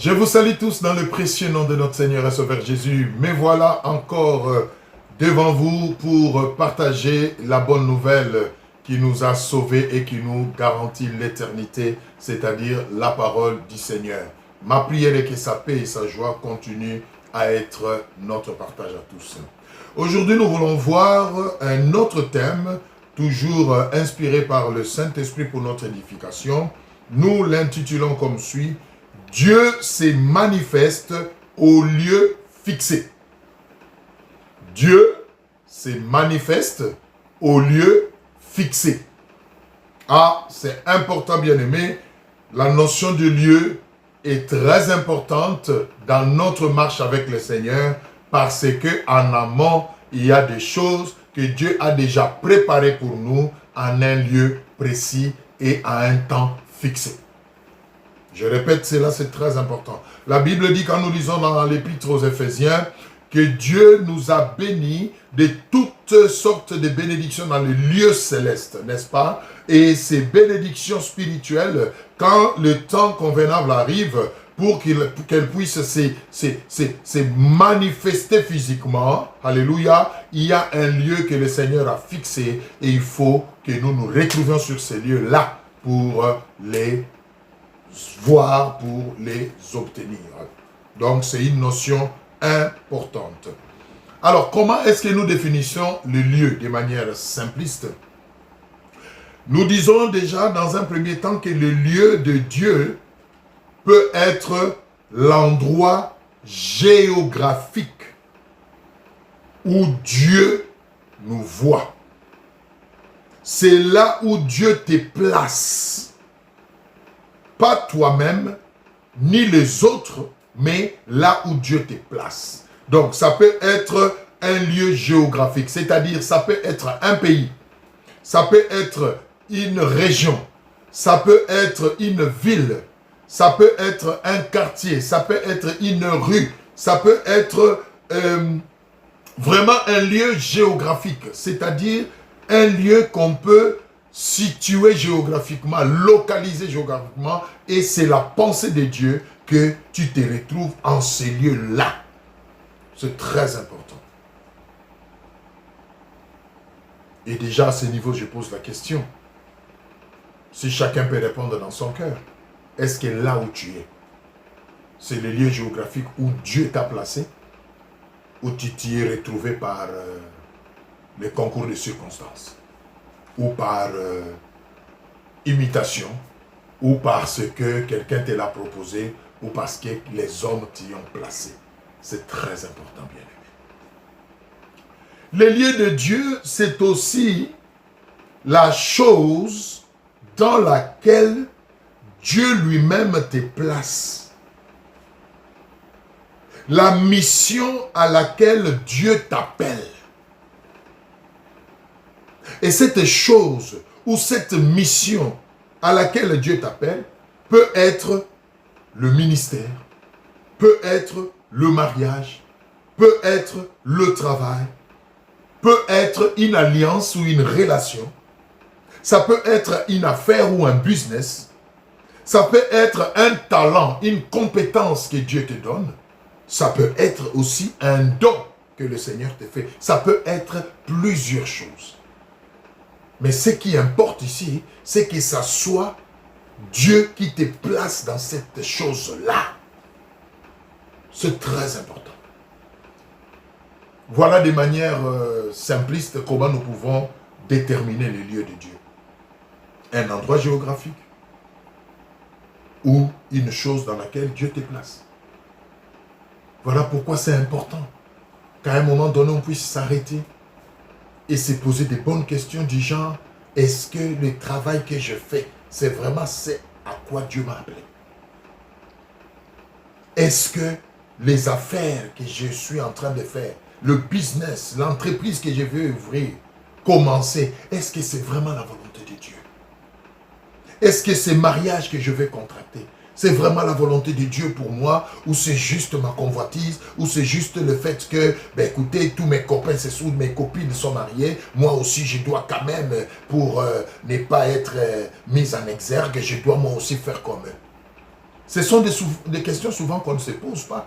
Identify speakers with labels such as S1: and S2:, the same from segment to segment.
S1: Je vous salue tous dans le précieux nom de notre Seigneur et Sauveur Jésus. Me voilà encore devant vous pour partager la bonne nouvelle qui nous a sauvés et qui nous garantit l'éternité, c'est-à-dire la parole du Seigneur. Ma prière est que sa paix et sa joie continuent à être notre partage à tous. Aujourd'hui, nous voulons voir un autre thème, toujours inspiré par le Saint-Esprit pour notre édification. Nous l'intitulons comme suit: Dieu se manifeste au lieu fixé. Dieu se manifeste au lieu fixé. Ah, c'est important, bien-aimé. La notion de lieu est très importante dans notre marche avec le Seigneur parce qu'en amont, il y a des choses que Dieu a déjà préparées pour nous en un lieu précis et à un temps fixé. Je répète cela, c'est très important. La Bible dit, quand nous lisons dans l'Épître aux Éphésiens, que Dieu nous a bénis de toutes sortes de bénédictions dans les lieux célestes, n'est-ce pas? Et ces bénédictions spirituelles, quand le temps convenable arrive, pour qu'elles puissent se manifester physiquement, alléluia, il y a un lieu que le Seigneur a fixé et il faut que nous nous retrouvions sur ces lieux-là pour les voir, pour les obtenir. Donc, c'est une notion importante. Alors, comment est-ce que nous définissons le lieu de manière simpliste? Nous disons déjà dans un premier temps que le lieu de Dieu peut être l'endroit géographique où Dieu nous voit. C'est là où Dieu te place. Pas toi-même, ni les autres, mais là où Dieu te place. Donc, ça peut être un lieu géographique, c'est-à-dire ça peut être un pays, ça peut être une région, ça peut être une ville, ça peut être un quartier, ça peut être une rue, ça peut être vraiment un lieu géographique, c'est-à-dire un lieu qu'on peut situé géographiquement, localisé géographiquement, et c'est la pensée de Dieu que tu te retrouves en ces lieux-là. C'est très important. Et déjà à ce niveau, je pose la question. Si chacun peut répondre dans son cœur, est-ce que là où tu es, c'est le lieu géographique où Dieu t'a placé, ou tu t'y es retrouvé par les concours de circonstances, ou par imitation, ou parce que quelqu'un te l'a proposé, ou parce que les hommes t'y ont placé. C'est très important, bien aimé. Le lieu de Dieu, c'est aussi la chose dans laquelle Dieu lui-même te place. La mission à laquelle Dieu t'appelle. Et cette chose ou cette mission à laquelle Dieu t'appelle peut être le ministère, peut être le mariage, peut être le travail, peut être une alliance ou une relation, ça peut être une affaire ou un business, ça peut être un talent, une compétence que Dieu te donne, ça peut être aussi un don que le Seigneur te fait, ça peut être plusieurs choses. Mais ce qui importe ici, c'est que ça soit Dieu qui te place dans cette chose-là. C'est très important. Voilà de manière simpliste comment nous pouvons déterminer le lieu de Dieu. Un endroit géographique ou une chose dans laquelle Dieu te place. Voilà pourquoi c'est important qu'à un moment donné, on puisse s'arrêter et se poser des bonnes questions du genre, est-ce que le travail que je fais, c'est vraiment ce à quoi Dieu m'a appelé? Est-ce que les affaires que je suis en train de faire, le business, l'entreprise que je veux ouvrir, commencer, est-ce que c'est vraiment la volonté de Dieu? Est-ce que ce mariage que je vais contracter, c'est vraiment la volonté de Dieu pour moi, ou c'est juste ma convoitise, ou c'est juste le fait que, ben écoutez, tous mes copains, mes copines sont mariées, moi aussi je dois quand même, pour ne pas être mis en exergue, je dois moi aussi faire comme eux. Ce sont des questions souvent qu'on ne se pose pas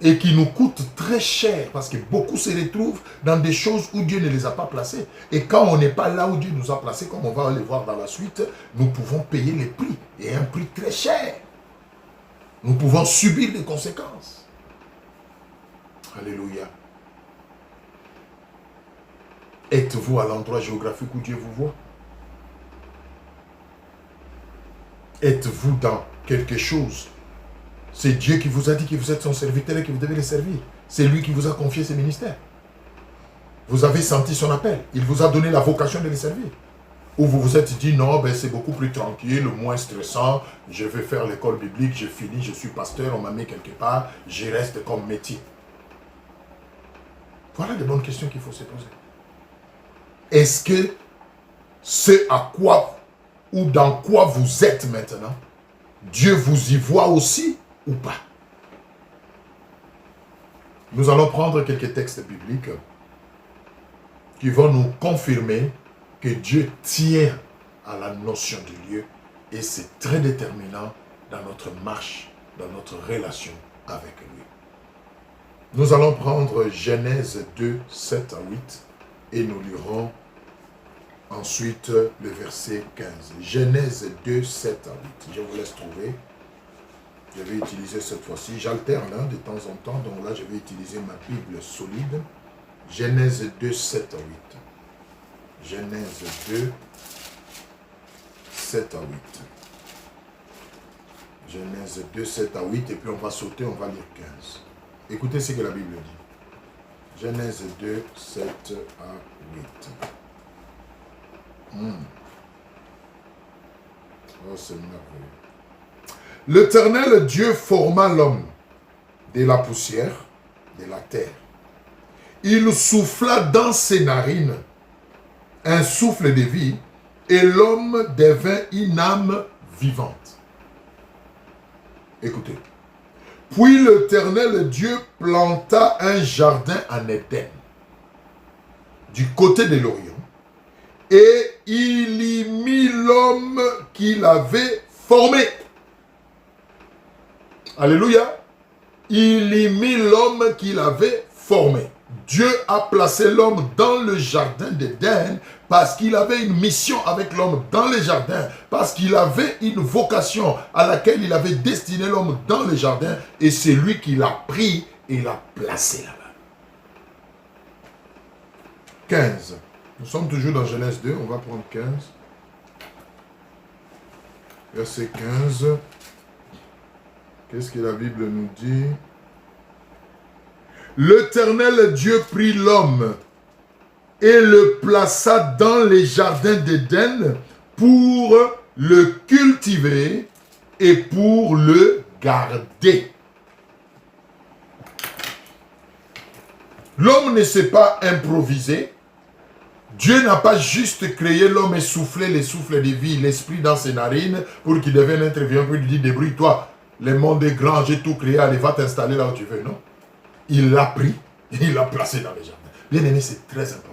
S1: et qui nous coûtent très cher parce que beaucoup se retrouvent dans des choses où Dieu ne les a pas placées. Et quand on n'est pas là où Dieu nous a placés, comme on va le voir dans la suite, nous pouvons payer les prix et un prix très cher. Nous pouvons subir les conséquences. Alléluia. Êtes-vous à l'endroit géographique où Dieu vous voit? Êtes-vous dans quelque chose? C'est Dieu qui vous a dit que vous êtes son serviteur et que vous devez le servir. C'est lui qui vous a confié ce ministère. Vous avez senti son appel. Il vous a donné la vocation de le servir. Ou vous vous êtes dit, non, ben c'est beaucoup plus tranquille, moins stressant. Je vais faire l'école biblique, j'ai fini, je suis pasteur, on m'a mis quelque part, j'y reste comme métier. Voilà des bonnes questions qu'il faut se poser. Est-ce que ce à quoi ou dans quoi vous êtes maintenant, Dieu vous y voit aussi ou pas? Nous allons prendre quelques textes bibliques qui vont nous confirmer que Dieu tient à la notion du lieu et c'est très déterminant dans notre marche, dans notre relation avec lui. Nous allons prendre Genèse 2, 7 à 8 et nous lirons ensuite le verset 15. Genèse 2, 7 à 8. Je vous laisse trouver. Je vais utiliser cette fois-ci. J'alterne de temps en temps. Donc là, je vais utiliser ma Bible solide. Genèse 2, 7 à 8. Genèse 2, 7 à 8. Genèse 2, 7 à 8. Et puis on va sauter, on va lire 15. Écoutez ce que la Bible dit. Genèse 2, 7 à 8. Oh, c'est merveilleux. L'Éternel Dieu forma l'homme de la poussière de la terre. Il souffla dans ses narines un souffle de vie et l'homme devint une âme vivante. Écoutez. Puis l'Éternel Dieu planta un jardin en Éden, du côté de l'Orient, et il y mit l'homme qu'il avait formé. Alléluia. Il y mit l'homme qu'il avait formé. Dieu a placé l'homme dans le jardin d'Éden parce qu'il avait une mission avec l'homme dans le jardin, parce qu'il avait une vocation à laquelle il avait destiné l'homme dans le jardin et c'est lui qui l'a pris et l'a placé là-bas. 15. Nous sommes toujours dans Genèse 2, on va prendre 15. Verset 15. Qu'est-ce que la Bible nous dit? L'Éternel Dieu prit l'homme et le plaça dans les jardins d'Éden pour le cultiver et pour le garder. L'homme ne s'est pas improvisé. Dieu n'a pas juste créé l'homme et soufflé les souffles de vie, l'esprit dans ses narines pour qu'il devienne être vivant, pour lui dire débrouille-toi, le monde est grand, j'ai tout créé, allez va t'installer là où tu veux, non? Il l'a pris et il l'a placé dans les jardins. Bien aimé, c'est très important.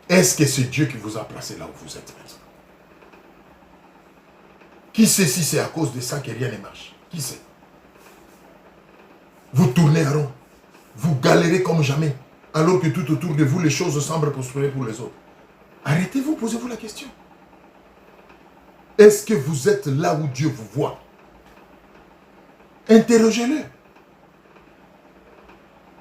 S1: Est-ce que c'est Dieu qui vous a placé là où vous êtes maintenant? Qui sait si c'est à cause de ça que rien ne marche? Qui sait? Vous tournez à rond. Vous galérez comme jamais. Alors que tout autour de vous, les choses semblent prospérer pour les autres. Arrêtez-vous, posez-vous la question. Est-ce que vous êtes là où Dieu vous voit? Interrogez-le.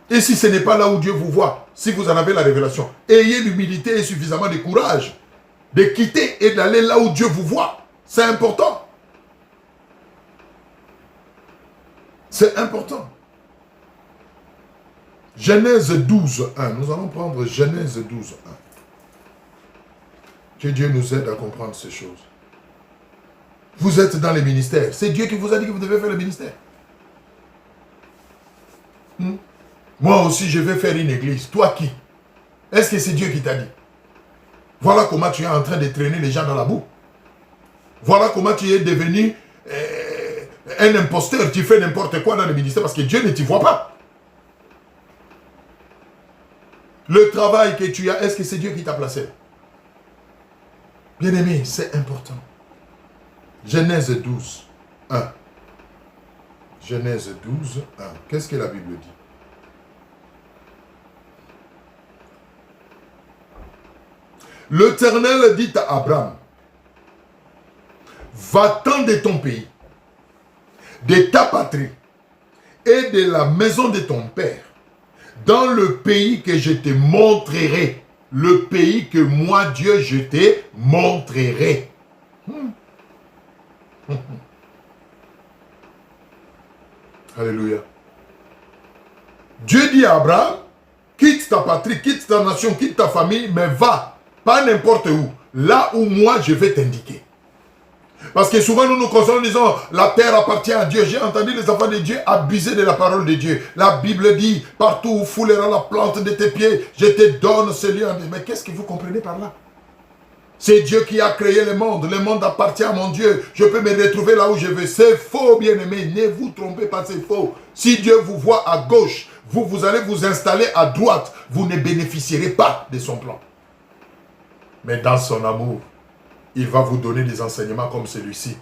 S1: Et si ce n'est pas là où Dieu vous voit, si vous en avez la révélation, ayez l'humilité et suffisamment de courage de quitter et d'aller là où Dieu vous voit. C'est important. C'est important. Genèse 12, 1. Nous allons prendre Genèse 12, 1. Que Dieu nous aide à comprendre ces choses. Vous êtes dans les ministères. C'est Dieu qui vous a dit que vous devez faire le ministère. Moi aussi, je vais faire une église. Toi qui? Est-ce que c'est Dieu qui t'a dit? Voilà comment tu es en train de traîner les gens dans la boue. Voilà comment tu es devenu un imposteur. Tu fais n'importe quoi dans le ministère parce que Dieu ne t'y voit pas. Le travail que tu as, est-ce que c'est Dieu qui t'a placé? Bien-aimé, c'est important. Genèse 12, 1. Genèse 12, 1. Qu'est-ce que la Bible dit? L'Éternel dit à Abraham, va-t'en de ton pays, de ta patrie et de la maison de ton père, dans le pays que je te montrerai, le pays que moi, Dieu, je te montrerai. Alléluia. Dieu dit à Abraham, quitte ta patrie, quitte ta nation, quitte ta famille, mais va, pas n'importe où, là où moi je vais t'indiquer. Parce que souvent nous nous consolons en disant, la terre appartient à Dieu. J'ai entendu les enfants de Dieu abuser de la parole de Dieu. La Bible dit, partout où foulera la plante de tes pieds, je te donne ce lieu. Mais qu'est-ce que vous comprenez par là? C'est Dieu qui a créé le monde appartient à mon Dieu. Je peux me retrouver là où je veux. C'est faux, bien-aimé, ne vous trompez pas, c'est faux. Si Dieu vous voit à gauche, vous allez vous installer à droite, vous ne bénéficierez pas de son plan. Mais dans son amour, il va vous donner des enseignements comme celui-ci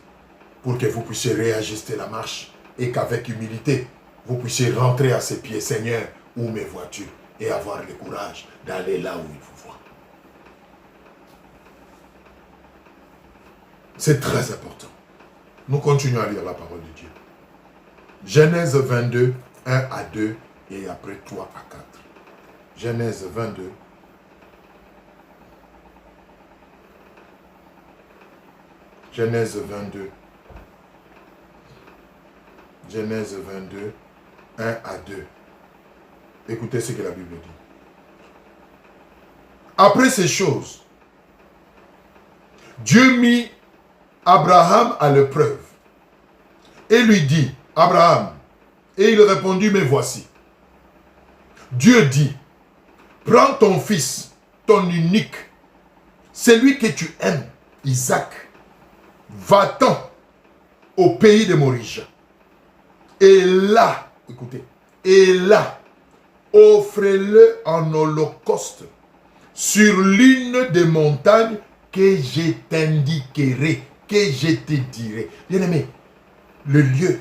S1: pour que vous puissiez réajuster la marche et qu'avec humilité, vous puissiez rentrer à ses pieds. Seigneur, où me vois-tu? Et avoir le courage d'aller là où il vous voit. C'est très important. Nous continuons à lire la parole de Dieu. Genèse 22, 1 à 2 et après 3 à 4. Genèse 22. Genèse 22. Genèse 22, 1 à 2. Écoutez ce que la Bible dit. Après ces choses, Dieu mit Abraham à l'épreuve et lui dit, Abraham, et il répondit, mais voici. Dieu dit, prends ton fils, ton unique, celui que tu aimes, Isaac, va-t'en au pays de Moria. Et là, écoutez, et là, offre-le en holocauste sur l'une des montagnes que je t'indiquerai, que je te dirai. Bien aimé, le lieu,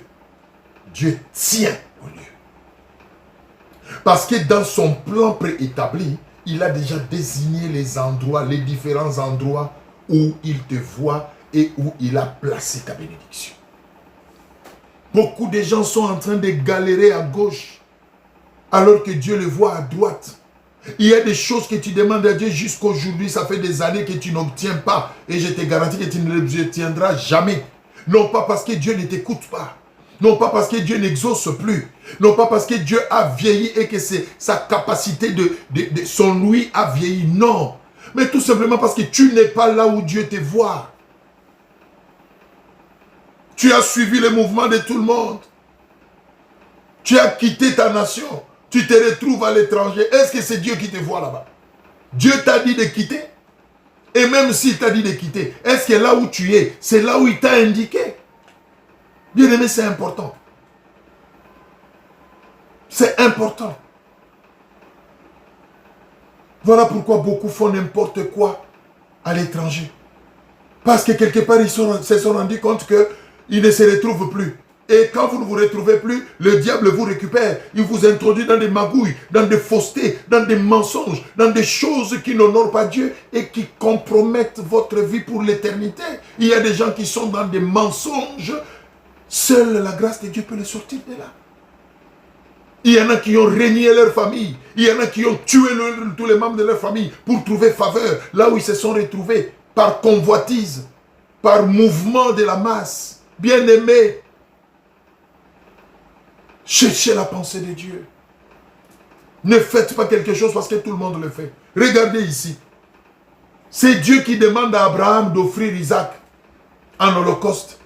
S1: Dieu tient au lieu. Parce que dans son plan préétabli, il a déjà désigné les endroits, les différents endroits où il te voit et où il a placé ta bénédiction. Beaucoup de gens sont en train de galérer à gauche, alors que Dieu le voit à droite. Il y a des choses que tu demandes à Dieu jusqu'aujourd'hui, ça fait des années que tu n'obtiens pas. Et je te garantis que tu ne les obtiendras jamais. Non pas parce que Dieu ne t'écoute pas. Non pas parce que Dieu n'exauce plus. Non pas parce que Dieu a vieilli et que sa capacité de son ouïe a vieilli. Non. Mais tout simplement parce que tu n'es pas là où Dieu te voit. Tu as suivi le mouvement de tout le monde. Tu as quitté ta nation. Tu te retrouves à l'étranger. Est-ce que c'est Dieu qui te voit là-bas? Dieu t'a dit de quitter. Et même s'il t'a dit de quitter, est-ce que là où tu es, c'est là où il t'a indiqué? Bien aimé, c'est important. C'est important. Voilà pourquoi beaucoup font n'importe quoi à l'étranger. Parce que quelque part, ils se sont rendus compte qu'ils ne se retrouvent plus. Et quand vous ne vous retrouvez plus, le diable vous récupère. Il vous introduit dans des magouilles, dans des faussetés, dans des mensonges, dans des choses qui n'honorent pas Dieu et qui compromettent votre vie pour l'éternité. Il y a des gens qui sont dans des mensonges. Seule la grâce de Dieu peut les sortir de là. Il y en a qui ont régné leur famille. Il y en a qui ont tué tous les membres de leur famille pour trouver faveur. Là où ils se sont retrouvés par convoitise, par mouvement de la masse. Bien-aimés, cherchez la pensée de Dieu. Ne faites pas quelque chose parce que tout le monde le fait. Regardez ici. C'est Dieu qui demande à Abraham d'offrir Isaac en holocauste.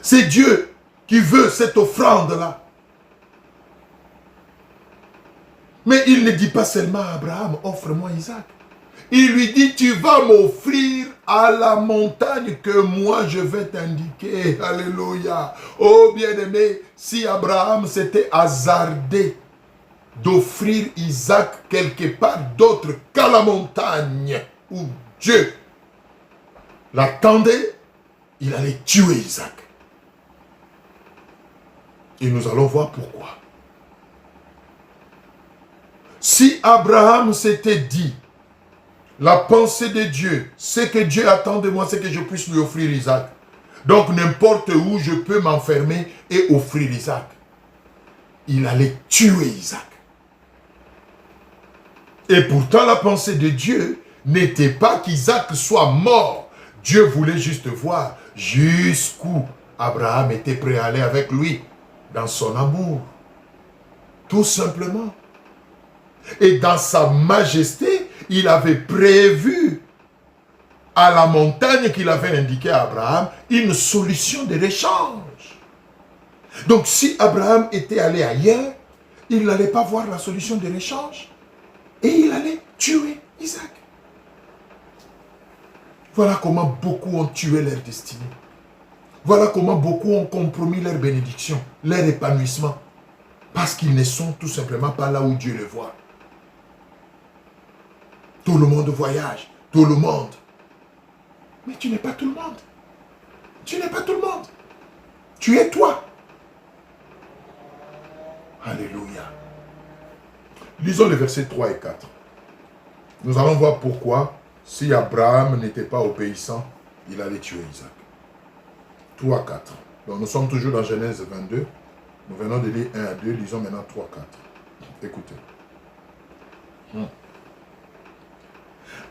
S1: C'est Dieu qui veut cette offrande-là. Mais il ne dit pas seulement à Abraham, offre-moi Isaac. Il lui dit, tu vas m'offrir à la montagne que moi je vais t'indiquer. Alléluia. Oh bien-aimé, si Abraham s'était hasardé d'offrir Isaac quelque part d'autre qu'à la montagne où Dieu l'attendait, il allait tuer Isaac. Et nous allons voir pourquoi. Si Abraham s'était dit, la pensée de Dieu, ce que Dieu attend de moi, c'est que je puisse lui offrir Isaac. Donc n'importe où je peux m'enfermer et offrir Isaac. Il allait tuer Isaac. Et pourtant la pensée de Dieu n'était pas qu'Isaac soit mort. Dieu voulait juste voir jusqu'où Abraham était prêt à aller avec lui dans son amour. Tout simplement. Et dans sa majesté, il avait prévu à la montagne qu'il avait indiquée à Abraham une solution de l'échange. Donc si Abraham était allé ailleurs, il n'allait pas voir la solution de l'échange et il allait tuer Isaac. Voilà comment beaucoup ont tué leur destinée. Voilà comment beaucoup ont compromis leur bénédiction, leur épanouissement, parce qu'ils ne sont tout simplement pas là où Dieu les voit. Tout le monde voyage, tout le monde. Mais tu n'es pas tout le monde. Tu n'es pas tout le monde. Tu es toi. Alléluia. Lisons les versets 3 et 4. Nous allons voir pourquoi, si Abraham n'était pas obéissant, il allait tuer Isaac. 3 à 4. Donc nous sommes toujours dans Genèse 22. Nous venons de lire 1 à 2. Lisons maintenant 3 à 4. Écoutez.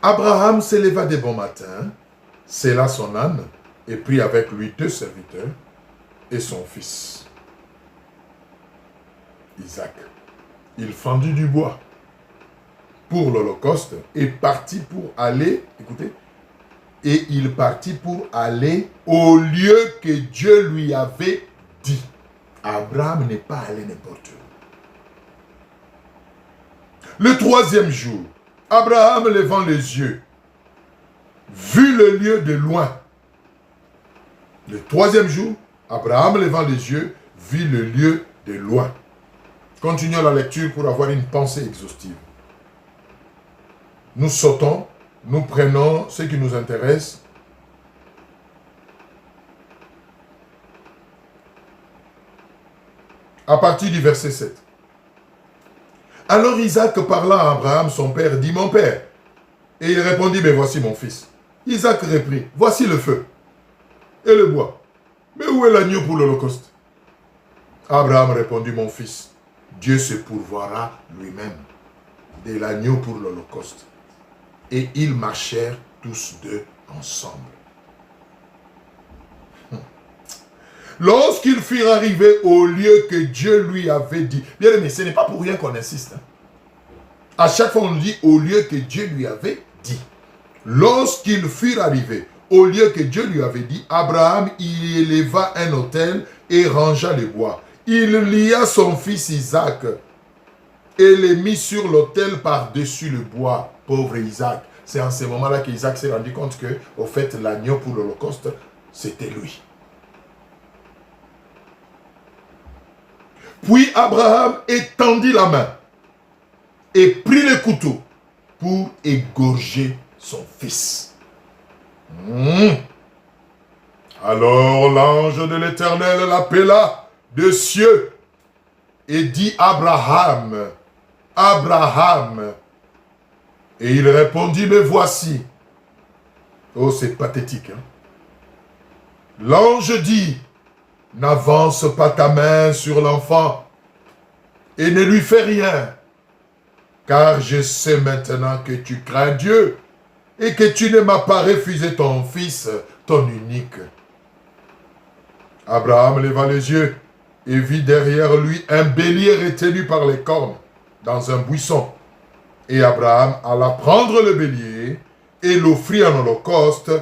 S1: Abraham s'éleva de bon matin, sella son âne, et prit avec lui 2 serviteurs et son fils, Isaac. Il fendit du bois pour l'Holocauste et partit pour aller, écoutez, et il partit pour aller au lieu que Dieu lui avait dit. Abraham n'est pas allé n'importe où. Le 3e jour, Abraham levant les yeux, vit le lieu de loin. Le 3e jour, Abraham levant les yeux, vit le lieu de loin. Continuons la lecture pour avoir une pensée exhaustive. Nous sautons, nous prenons ce qui nous intéresse. À partir du verset 7. Alors Isaac parla à Abraham, son père, dit, mon père. Et il répondit, mais voici mon fils. Isaac reprit, voici le feu et le bois. Mais où est l'agneau pour l'Holocauste? Abraham répondit, mon fils, Dieu se pourvoira lui-même de l'agneau pour l'Holocauste. Et ils marchèrent tous deux ensemble. Lorsqu'ils furent arrivés au lieu que Dieu lui avait dit, bien aimé, ce n'est pas pour rien qu'on insiste. À chaque fois on dit au lieu que Dieu lui avait dit. Lorsqu'ils furent arrivés au lieu que Dieu lui avait dit, Abraham y éleva un autel et rangea les bois. Il lia son fils Isaac et les mit sur l'autel par-dessus le bois. Pauvre Isaac. C'est en ce moment-là qu'Isaac s'est rendu compte que, au fait, l'agneau pour l'Holocauste, c'était lui. Puis Abraham étendit la main et prit le couteau pour égorger son fils. Alors l'ange de l'Éternel l'appela de cieux et dit, Abraham, Abraham. Et il répondit, me voici. Oh, c'est pathétique. Hein? L'ange dit, n'avance pas ta main sur l'enfant et ne lui fais rien, car je sais maintenant que tu crains Dieu et que tu ne m'as pas refusé ton fils, ton unique. Abraham leva les yeux et vit derrière lui un bélier retenu par les cornes dans un buisson. Et Abraham alla prendre le bélier et l'offrit en holocauste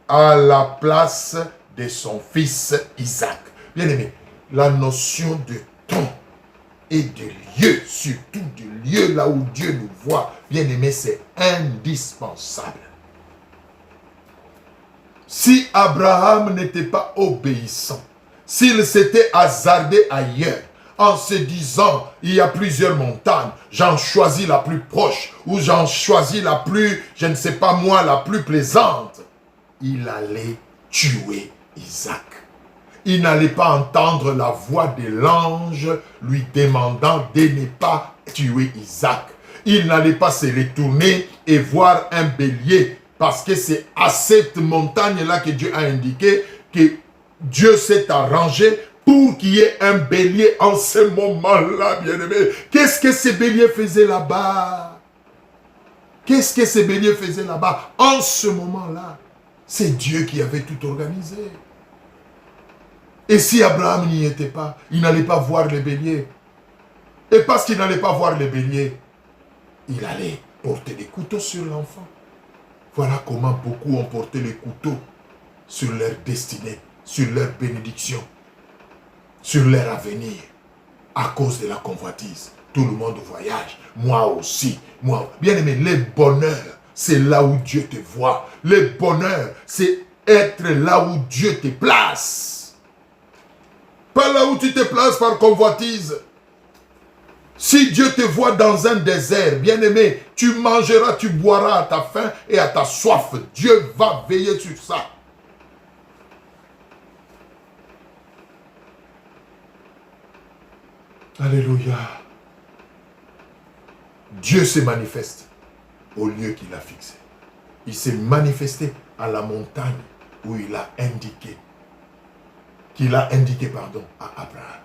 S1: à la place de son fils Isaac. Bien aimé, la notion de temps et de lieu, surtout du lieu là où Dieu nous voit, bien aimé, c'est indispensable. Si Abraham n'était pas obéissant, s'il s'était hasardé ailleurs, en se disant, il y a plusieurs montagnes, j'en choisis la plus proche, ou j'en choisis la plus, je ne sais pas moi, la plus plaisante, il allait tuer Isaac. il n'allait pas entendre la voix de l'ange lui demandant de ne pas tuer Isaac. Il n'allait pas se retourner et voir un bélier, parce que c'est à cette montagne-là que Dieu a indiqué que Dieu s'est arrangé pour qu'il y ait un bélier en ce moment-là, bien-aimé. Qu'est-ce que ce bélier faisait là-bas? Qu'est-ce que ce bélier faisait là-bas en ce moment-là? C'est Dieu qui avait tout organisé. Et si Abraham n'y était pas, il n'allait pas voir le bélier. Et parce qu'il n'allait pas voir le bélier, il allait porter des couteaux sur l'enfant. Voilà comment beaucoup ont porté les couteaux sur leur destinée, sur leur bénédiction, sur leur avenir, à cause de la convoitise. Tout le monde voyage, moi aussi, moi. Bien aimé, le bonheur, c'est là où Dieu te voit. Le bonheur, c'est être là où Dieu te place. Pas là où tu te places par convoitise. Si Dieu te voit dans un désert, bien-aimé, tu mangeras, tu boiras à ta faim et à ta soif. Dieu va veiller sur ça. Alléluia. Dieu se manifeste au lieu qu'il a fixé. Il s'est manifesté à la montagne où il a indiqué, à Abraham.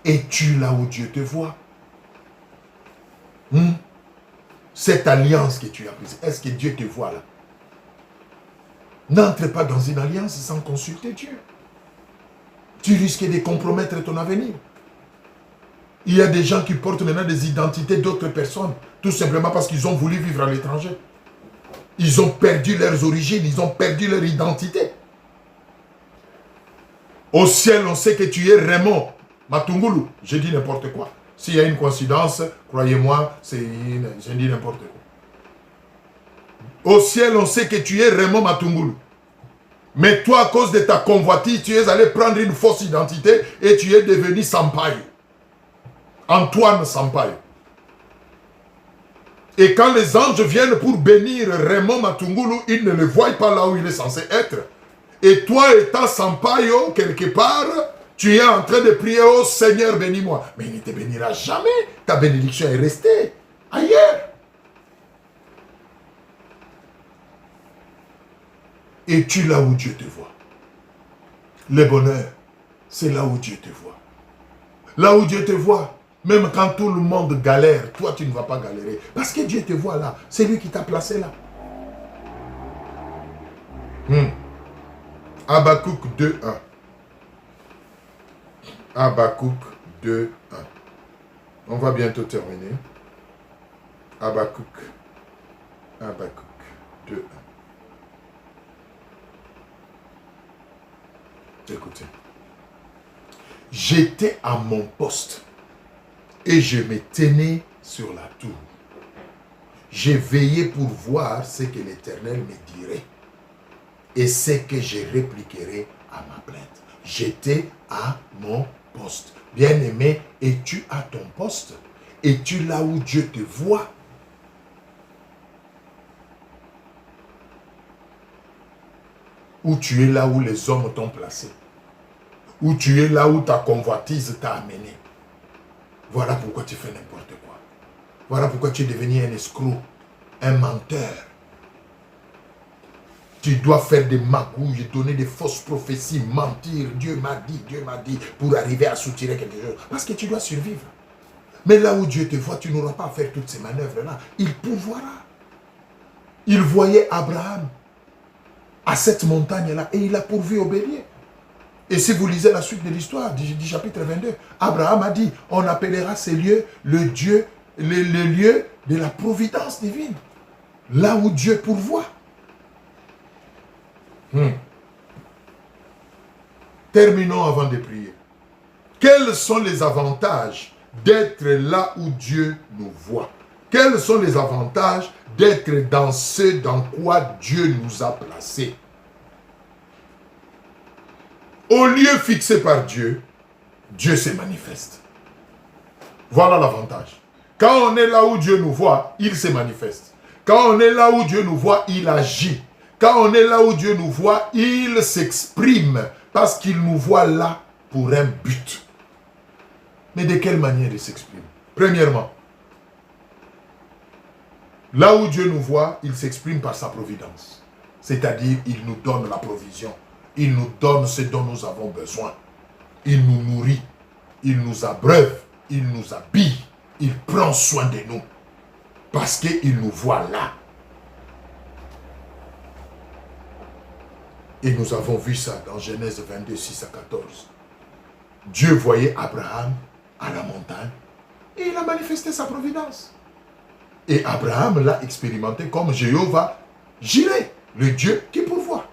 S1: Es-tu là où Dieu te voit? Cette alliance que tu as prise, est-ce que Dieu te voit là? N'entre pas dans une alliance sans consulter Dieu. Tu risques de compromettre ton avenir. Il y a des gens qui portent maintenant des identités d'autres personnes, tout simplement parce qu'ils ont voulu vivre à l'étranger. Ils ont perdu leurs origines, ils ont perdu leur identité. Au ciel, on sait que tu es Raymond Matungulu. Je dis n'importe quoi. S'il y a une coïncidence, croyez-moi, je dis n'importe quoi. Au ciel, on sait que tu es Raymond Matungulu. Mais toi, à cause de ta convoitise, tu es allé prendre une fausse identité et tu es devenu Sampaio. Antoine Sampaio. Et quand les anges viennent pour bénir Raymond Matungulu, ils ne le voient pas là où il est censé être. Et toi, étant Sampaio, quelque part, tu es en train de prier, oh Seigneur, bénis-moi. Mais il ne te bénira jamais. Ta bénédiction est restée ailleurs. Es-tu là où Dieu te voit? Le bonheur, c'est là où Dieu te voit. Là où Dieu te voit, même quand tout le monde galère, toi tu ne vas pas galérer. Parce que Dieu te voit là. C'est lui qui t'a placé là. Habakkuk 2.1. Habakkuk 2.1. On va bientôt terminer. Habakkuk 2.1. Écoutez. J'étais à mon poste et je me tenais sur la tour. J'ai veillé pour voir ce que l'Éternel me dirait et ce que je répliquerai à ma plainte. J'étais à mon poste. Bien-aimé, es-tu à ton poste? Es-tu là où Dieu te voit? Ou tu es là où les hommes t'ont placé? Ou tu es là où ta convoitise t'a amené? Voilà pourquoi tu fais n'importe quoi. Voilà pourquoi tu es devenu un escroc, un menteur. Tu dois faire des magouilles, donner des fausses prophéties, mentir. Dieu m'a dit, pour arriver à soutirer quelque chose. Parce que tu dois survivre. Mais là où Dieu te voit, tu n'auras pas à faire toutes ces manœuvres-là. Il pourvoira. Il voyait Abraham à cette montagne-là et il a pourvu au bélier. Et si vous lisez la suite de l'histoire du chapitre 22, Abraham a dit, on appellera ces lieux le lieu de la providence divine. Là où Dieu pourvoit. Terminons avant de prier. Quels sont les avantages d'être là où Dieu nous voit? Quels sont les avantages d'être dans ce dans quoi Dieu nous a placés? Au lieu fixé par Dieu, Dieu se manifeste. Voilà l'avantage. Quand on est là où Dieu nous voit, il se manifeste. Quand on est là où Dieu nous voit, il agit. Quand on est là où Dieu nous voit, il s'exprime Parce qu'il nous voit là pour un but. Mais de quelle manière il s'exprime? Premièrement, là où Dieu nous voit, il s'exprime par sa providence. C'est-à-dire, il nous donne la provision. Il nous donne ce dont nous avons besoin. Il nous nourrit. Il nous abreuve. Il nous habille. Il prend soin de nous. Parce qu'il nous voit là. Et nous avons vu ça dans Genèse 22, 6 à 14. Dieu voyait Abraham à la montagne et il a manifesté sa providence. Et Abraham l'a expérimenté comme Jéhovah Jireh, le Dieu qui pourvoit.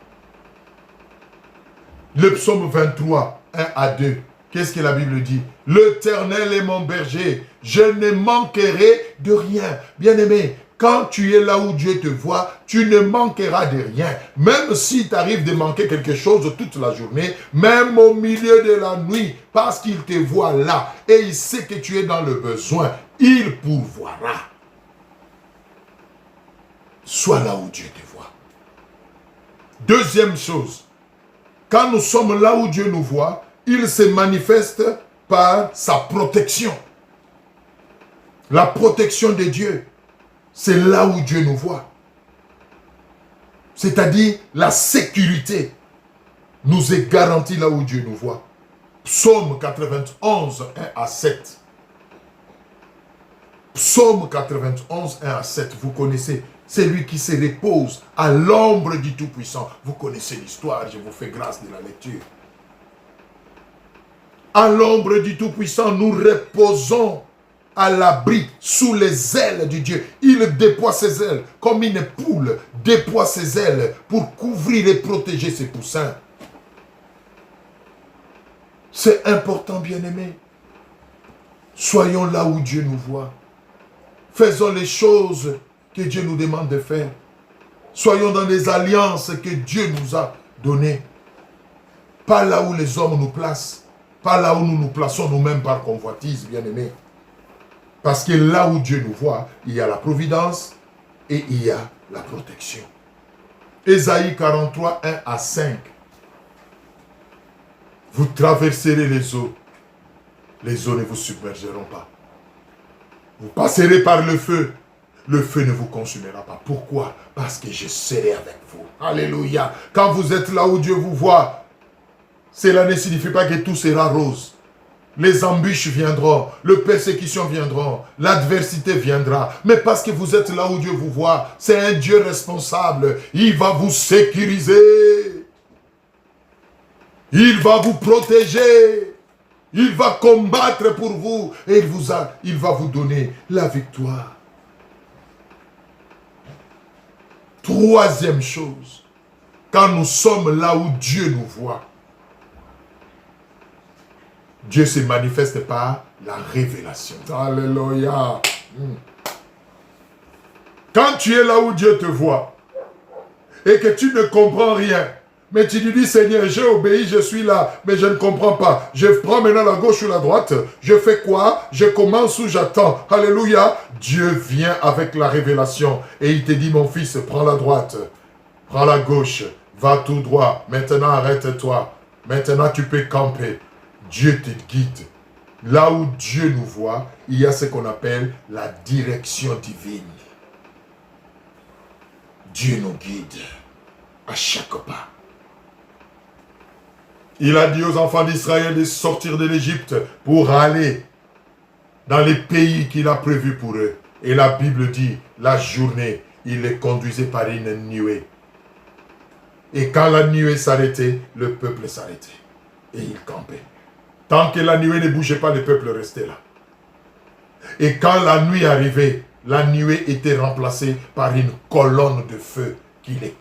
S1: Le psaume 23, 1 à 2, qu'est-ce que la Bible dit? L'Éternel est mon berger, je ne manquerai de rien. Bien-aimé, quand tu es là où Dieu te voit, tu ne manqueras de rien. Même si t'arrive de manquer quelque chose toute la journée, même au milieu de la nuit, parce qu'il te voit là, et il sait que tu es dans le besoin, il pourvoira. Sois là où Dieu te voit. Deuxième chose, quand nous sommes là où Dieu nous voit, il se manifeste par sa protection. La protection de Dieu, c'est là où Dieu nous voit. C'est-à-dire, la sécurité nous est garantie là où Dieu nous voit. Psaume 91, 1 à 7. Psaume 91, 1 à 7, vous connaissez. C'est lui qui se repose à l'ombre du Tout-Puissant. Vous connaissez l'histoire, je vous fais grâce de la lecture. À l'ombre du Tout-Puissant, nous reposons à l'abri, sous les ailes de Dieu. Il déploie ses ailes, comme une poule déploie ses ailes pour couvrir et protéger ses poussins. C'est important, bien-aimés. Soyons là où Dieu nous voit. Faisons les choses que Dieu nous demande de faire. Soyons dans les alliances que Dieu nous a données. Pas là où les hommes nous placent. Pas là où nous nous plaçons nous-mêmes par convoitise, bien-aimés. Parce que là où Dieu nous voit, il y a la providence et il y a la protection. Ésaïe 43, 1 à 5. Vous traverserez les eaux ne vous submergeront pas. Vous passerez par le feu ne vous consumera pas. Pourquoi? Parce que je serai avec vous. Alléluia. Quand vous êtes là où Dieu vous voit, cela ne signifie pas que tout sera rose. Les embûches viendront, les persécutions viendront, l'adversité viendra. Mais parce que vous êtes là où Dieu vous voit, c'est un Dieu responsable. Il va vous sécuriser. Il va vous protéger. Il va combattre pour vous. Et il va vous donner la victoire. Troisième chose, quand nous sommes là où Dieu nous voit, Dieu se manifeste par la révélation. Alléluia. Quand tu es là où Dieu te voit et que tu ne comprends rien, mais tu lui dis, Seigneur, j'ai obéi, je suis là, mais je ne comprends pas. Je prends maintenant la gauche ou la droite. Je fais quoi? Je commence ou j'attends? Alléluia. Dieu vient avec la révélation et il te dit, mon fils, prends la droite, prends la gauche, va tout droit. Maintenant, arrête-toi. Maintenant, tu peux camper. Dieu te guide. Là où Dieu nous voit, il y a ce qu'on appelle la direction divine. Dieu nous guide à chaque pas. Il a dit aux enfants d'Israël de sortir de l'Égypte pour aller dans les pays qu'il a prévus pour eux. Et la Bible dit, la journée, il les conduisait par une nuée. Et quand la nuée s'arrêtait, le peuple s'arrêtait. Et il campait. Tant que la nuée ne bougeait pas, le peuple restait là. Et quand la nuit arrivait, la nuée était remplacée par une colonne de feu qui les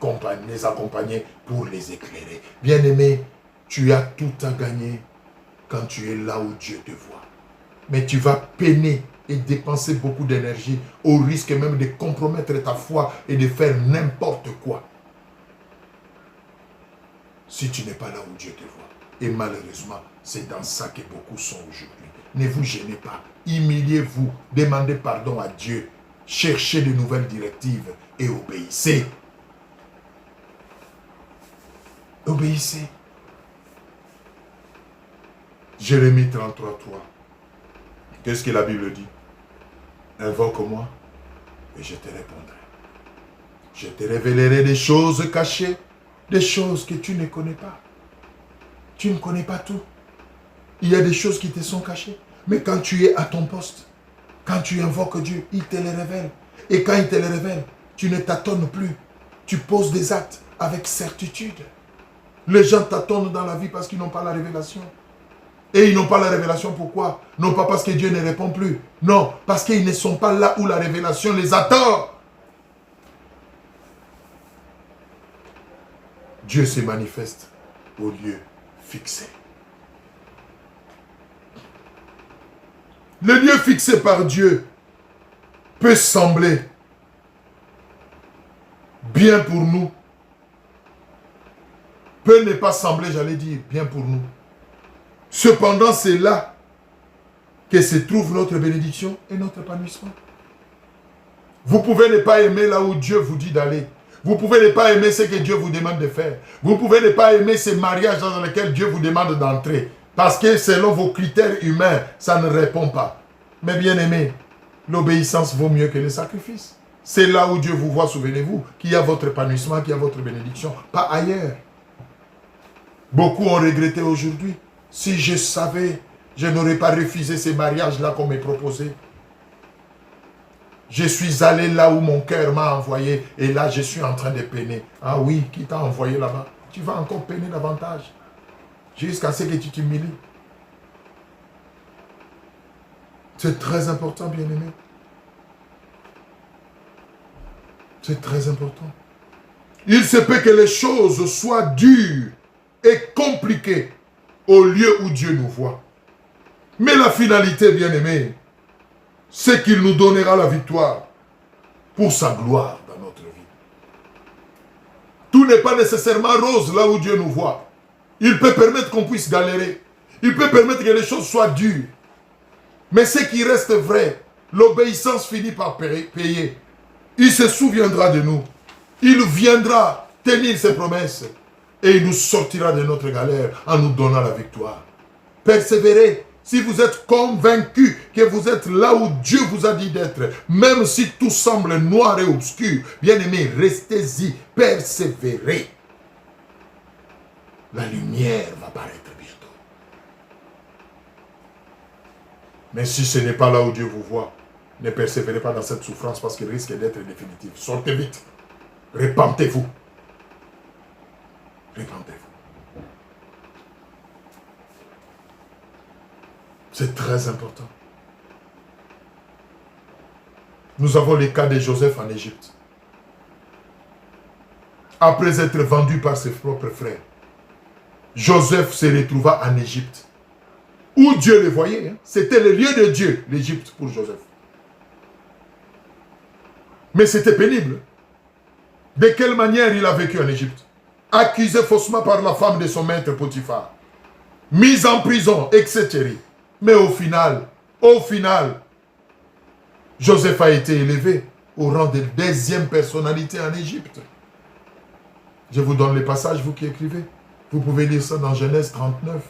S1: accompagnait pour les éclairer. Bien-aimé, tu as tout à gagner quand tu es là où Dieu te voit. Mais tu vas peiner et dépenser beaucoup d'énergie au risque même de compromettre ta foi et de faire n'importe quoi. Si tu n'es pas là où Dieu te voit. Et malheureusement, c'est dans ça que beaucoup sont aujourd'hui. Ne vous gênez pas. Humiliez-vous. Demandez pardon à Dieu. Cherchez de nouvelles directives et obéissez. Obéissez. Jérémie 33, 3. Qu'est-ce que la Bible dit? Invoque-moi et je te répondrai. Je te révélerai des choses cachées, des choses que tu ne connais pas. Tu ne connais pas tout. Il y a des choses qui te sont cachées. Mais quand tu es à ton poste, quand tu invoques Dieu, il te les révèle. Et quand il te les révèle, tu ne tâtonnes plus. Tu poses des actes avec certitude. Les gens tâtonnent dans la vie parce qu'ils n'ont pas la révélation. Et ils n'ont pas la révélation, pourquoi? Non pas parce que Dieu ne répond plus. Non, parce qu'ils ne sont pas là où la révélation les attend. Dieu se manifeste au lieu fixé. Le lieu fixé par Dieu peut sembler bien pour nous, peut ne pas sembler, j'allais dire, bien pour nous. Cependant, c'est là que se trouve notre bénédiction et notre épanouissement. Vous pouvez ne pas aimer là où Dieu vous dit d'aller. Vous pouvez ne pas aimer ce que Dieu vous demande de faire. Vous pouvez ne pas aimer ces mariages dans lesquels Dieu vous demande d'entrer. Parce que selon vos critères humains, ça ne répond pas. Mais bien aimé, l'obéissance vaut mieux que le sacrifice. C'est là où Dieu vous voit, souvenez-vous, qu'il y a votre épanouissement, qu'il y a votre bénédiction, pas ailleurs. Beaucoup ont regretté aujourd'hui. Si je savais, je n'aurais pas refusé ces mariages-là qu'on m'est proposé. Je suis allé là où mon cœur m'a envoyé et là je suis en train de peiner. Ah oui, qui t'a envoyé là-bas? Tu vas encore peiner davantage jusqu'à ce que tu t'humilies. C'est très important, bien-aimé. C'est très important. Il se peut que les choses soient dures et compliquées au lieu où Dieu nous voit. Mais la finalité, bien-aimé, c'est qu'il nous donnera la victoire pour sa gloire dans notre vie. Tout n'est pas nécessairement rose là où Dieu nous voit. Il peut permettre qu'on puisse galérer. Il peut permettre que les choses soient dures. Mais ce qui reste vrai, l'obéissance finit par payer. Il se souviendra de nous. Il viendra tenir ses promesses. Et il nous sortira de notre galère en nous donnant la victoire. Persévérez. Si vous êtes convaincu que vous êtes là où Dieu vous a dit d'être, même si tout semble noir et obscur, bien aimé, restez-y, persévérez. La lumière va paraître bientôt. Mais si ce n'est pas là où Dieu vous voit, ne persévérez pas dans cette souffrance parce qu'elle risque d'être définitive. Sortez vite. Repentez-vous. Repentez-vous. C'est très important. Nous avons le cas de Joseph en Égypte. Après être vendu par ses propres frères, Joseph se retrouva en Égypte, où Dieu le voyait. Hein. C'était le lieu de Dieu, l'Égypte, pour Joseph. Mais c'était pénible. De quelle manière il a vécu en Égypte? Accusé faussement par la femme de son maître Potiphar, mis en prison, etc. Mais au final, Joseph a été élevé au rang de deuxième personnalité en Égypte. Je vous donne les passages, vous qui écrivez. Vous pouvez lire ça dans Genèse 39.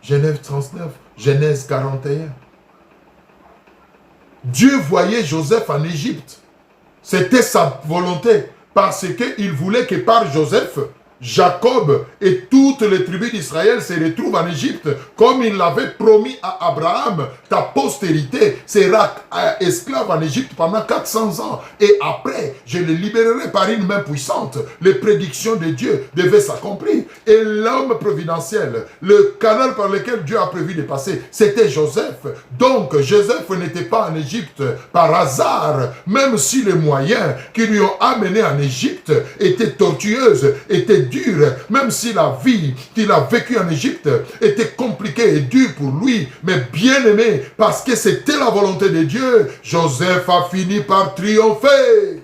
S1: Genèse 39, Genèse 41. Dieu voyait Joseph en Égypte. C'était sa volonté parce qu'il voulait que par Joseph, Jacob et toutes les tribus d'Israël se retrouvent en Égypte, comme il l'avait promis à Abraham. Ta postérité sera esclave en Égypte pendant 400 ans. Et après, je les libérerai par une main puissante. Les prédictions de Dieu devaient s'accomplir. Et l'homme providentiel, le canal par lequel Dieu a prévu de passer, c'était Joseph. Donc, Joseph n'était pas en Égypte par hasard, même si les moyens qui lui ont amené en Égypte étaient tortueuses, étaient dure, même si la vie qu'il a vécue en Égypte était compliquée et dure pour lui, mais bien aimé, parce que c'était la volonté de Dieu, Joseph a fini par triompher.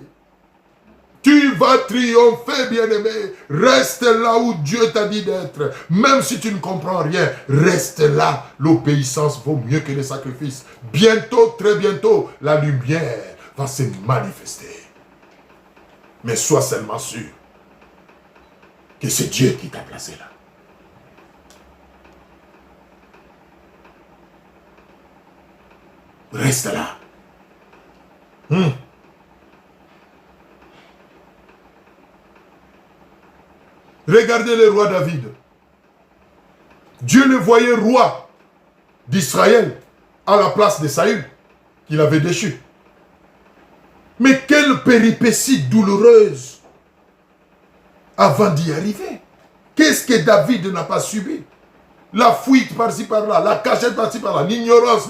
S1: Tu vas triompher, bien-aimé. Reste là où Dieu t'a dit d'être. Même si tu ne comprends rien, reste là. L'obéissance vaut mieux que le sacrifice. Bientôt, très bientôt, la lumière va se manifester. Mais sois seulement sûr que c'est Dieu qui t'a placé là. reste là. Regardez le roi David. Dieu le voyait roi d'Israël à la place de Saül qu'il avait déchu. Mais quelle péripétie douloureuse avant d'y arriver. Qu'est-ce que David n'a pas subi? La fuite par-ci par-là, la cachette par-ci par-là, l'ignorance,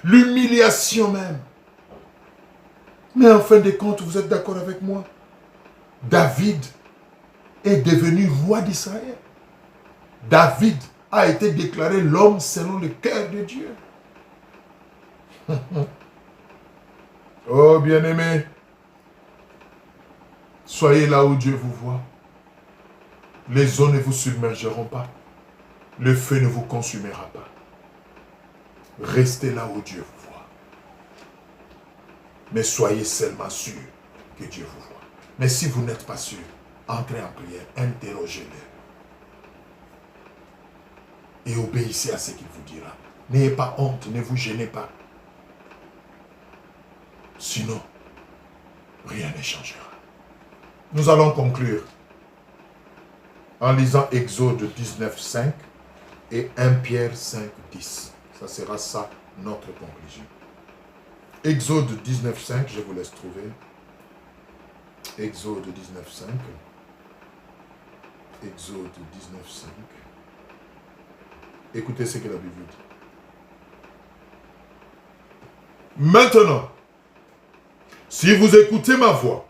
S1: l'humiliation même. Mais en fin de compte, vous êtes d'accord avec moi? David est devenu roi d'Israël. David a été déclaré l'homme selon le cœur de Dieu. Oh bien-aimé, soyez là où Dieu vous voit. Les eaux ne vous submergeront pas. Le feu ne vous consumera pas. Restez là où Dieu vous voit. Mais soyez seulement sûr que Dieu vous voit. Mais si vous n'êtes pas sûr, entrez en prière, interrogez-le. Et obéissez à ce qu'il vous dira. N'ayez pas honte, ne vous gênez pas. Sinon, rien ne changera. Nous allons conclure en lisant Exode 19, 5 et 1 Pierre 5, 10. Ça sera ça, notre conclusion. Exode 19, 5, je vous laisse trouver. Exode 19, 5. Exode 19, 5. Écoutez ce que la Bible dit. Maintenant, si vous écoutez ma voix,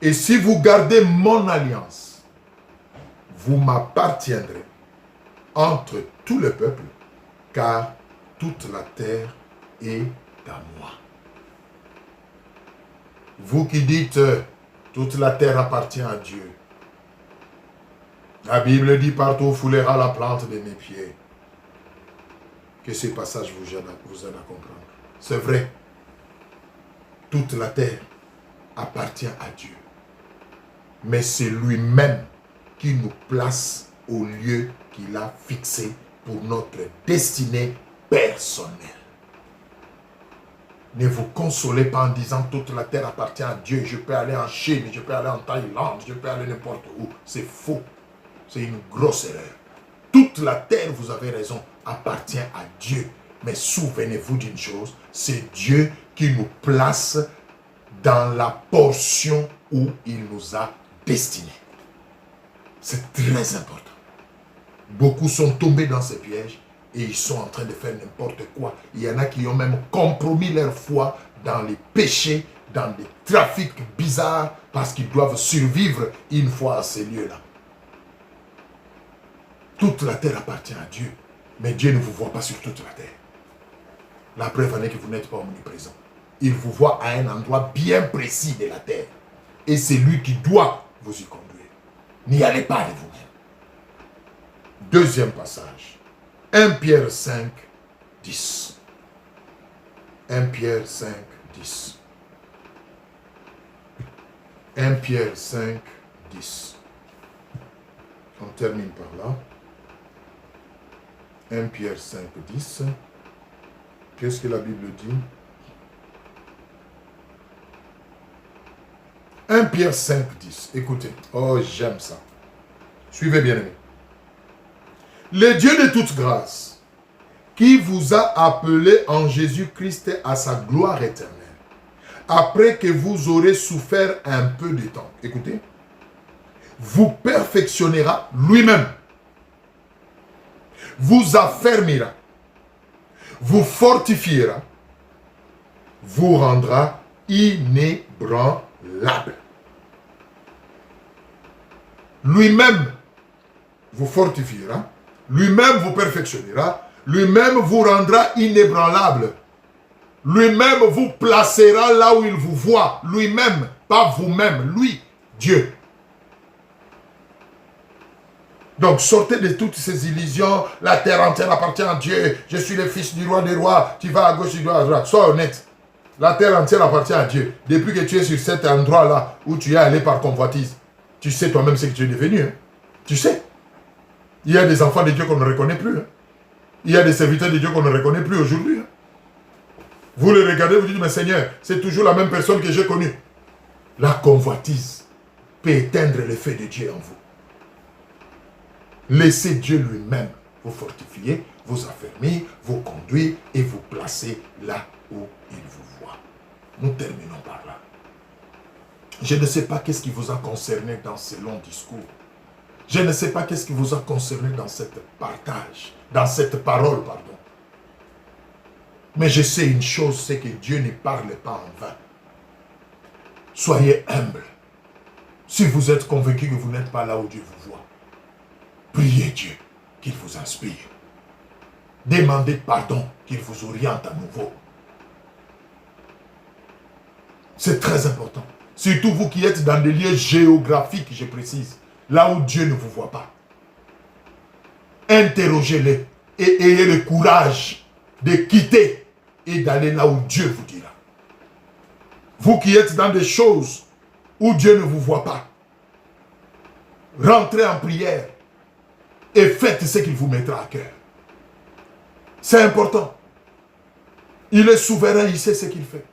S1: et si vous gardez mon alliance, vous m'appartiendrez entre tous les peuples, car toute la terre est à moi. Vous qui dites, toute la terre appartient à Dieu. La Bible dit, partout foulera la plante de mes pieds. Que ce passage vous aide à comprendre. C'est vrai. Toute la terre appartient à Dieu. Mais c'est lui-même qui nous place au lieu qu'il a fixé pour notre destinée personnelle. Ne vous consolez pas en disant toute la terre appartient à Dieu. Je peux aller en Chine, je peux aller en Thaïlande, je peux aller n'importe où. C'est faux. C'est une grosse erreur. Toute la terre, vous avez raison, appartient à Dieu. Mais souvenez-vous d'une chose, c'est Dieu qui nous place dans la portion où il nous a destinés. C'est très important. Beaucoup sont tombés dans ces pièges et ils sont en train de faire n'importe quoi. Il y en a qui ont même compromis leur foi dans les péchés, dans des trafics bizarres parce qu'ils doivent survivre une fois à ces lieux-là. Toute la terre appartient à Dieu, mais Dieu ne vous voit pas sur toute la terre. La preuve en est que vous n'êtes pas omniprésent. Il vous voit à un endroit bien précis de la terre. Et c'est lui qui doit vous y conduire. N'y allez pas de vous-même. Deuxième passage. 1 Pierre 5, 10. 1 Pierre 5, 10. 1 Pierre 5, 10. On termine par là. 1 Pierre 5, 10. Qu'est-ce que la Bible dit? 1 Pierre 5, 10. Écoutez. Oh, j'aime ça. Suivez bien aimé. Le Dieu de toute grâce, qui vous a appelé en Jésus-Christ à sa gloire éternelle, après que vous aurez souffert un peu de temps, écoutez, vous perfectionnera lui-même, vous affermira, vous fortifiera, vous rendra inébranlable. Lui-même vous fortifiera, lui-même vous perfectionnera, lui-même vous rendra inébranlable. Lui-même vous placera là où il vous voit. Lui-même, pas vous-même, lui, Dieu. Donc sortez de toutes ces illusions. La terre entière appartient à Dieu. Je suis le fils du roi des rois. Tu vas à gauche, tu vas à droite. Sois honnête. La terre entière appartient à Dieu. Depuis que tu es sur cet endroit-là où tu es allé par convoitise, tu sais toi-même ce que tu es devenu. Hein? Tu sais. Il y a des enfants de Dieu qu'on ne reconnaît plus. Hein? Il y a des serviteurs de Dieu qu'on ne reconnaît plus aujourd'hui. Hein? Vous le regardez, vous dites, mais Seigneur, c'est toujours la même personne que j'ai connue. La convoitise peut éteindre l'effet de Dieu en vous. Laissez Dieu lui-même vous fortifier, vous affermir, vous conduire et vous placer là où il vous voit. Nous terminons par là. Je ne sais pas qu'est-ce qui vous a concerné dans ces longs discours. Je ne sais pas qu'est-ce qui vous a concerné dans cette partage, dans cette parole, pardon. Mais je sais une chose, c'est que Dieu ne parle pas en vain. Soyez humble. Si vous êtes convaincu que vous n'êtes pas là où Dieu vous voit, priez Dieu qu'il vous inspire. Demandez pardon, qu'il vous oriente à nouveau. C'est très important. Surtout vous qui êtes dans des lieux géographiques, je précise, là où Dieu ne vous voit pas. Interrogez-les et ayez le courage de quitter et d'aller là où Dieu vous dira. Vous qui êtes dans des choses où Dieu ne vous voit pas, rentrez en prière et faites ce qu'il vous mettra à cœur. C'est important. Il est souverain, il sait ce qu'il fait.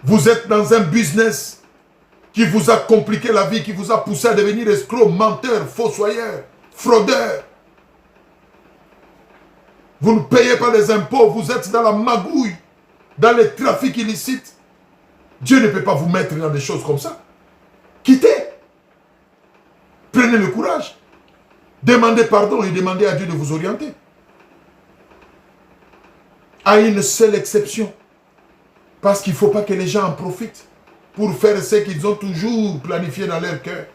S1: Vous êtes dans un business qui vous a compliqué la vie, qui vous a poussé à devenir escroc, menteur, fossoyeur, fraudeur. Vous ne payez pas les impôts, vous êtes dans la magouille, dans les trafics illicites. Dieu ne peut pas vous mettre dans des choses comme ça. Quittez. Prenez le courage. Demandez pardon et demandez à Dieu de vous orienter. À une seule exception. Parce qu'il ne faut pas que les gens en profitent pour faire ce qu'ils ont toujours planifié dans leur cœur.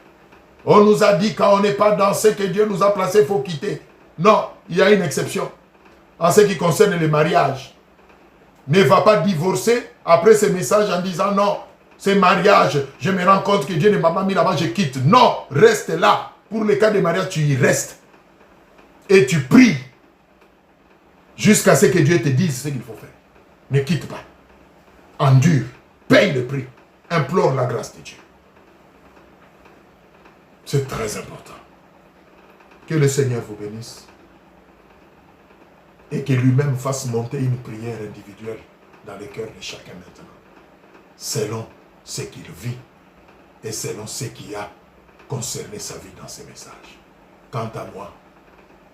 S1: On nous a dit quand on n'est pas dans ce que Dieu nous a placé, il faut quitter. Non, il y a une exception. En ce qui concerne les mariages. Ne va pas divorcer après ces messages en disant non, c'est mariage, je me rends compte que Dieu ne m'a pas mis là-bas, je quitte. Non, reste là. Pour les cas de mariage, tu y restes. Et tu pries jusqu'à ce que Dieu te dise ce qu'il faut faire. Ne quitte pas. Endure, paye le prix, implore la grâce de Dieu. C'est très important. Que le Seigneur vous bénisse et que lui-même fasse monter une prière individuelle dans le cœur de chacun maintenant, selon ce qu'il vit et selon ce qui a concerné sa vie dans ces messages. Quant à moi,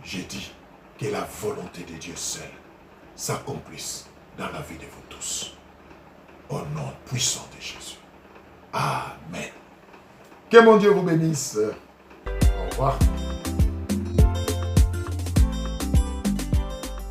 S1: je dis que la volonté de Dieu seule s'accomplisse dans la vie de vous tous. Au nom puissant de Jésus. Amen. Que mon Dieu vous bénisse. Au revoir.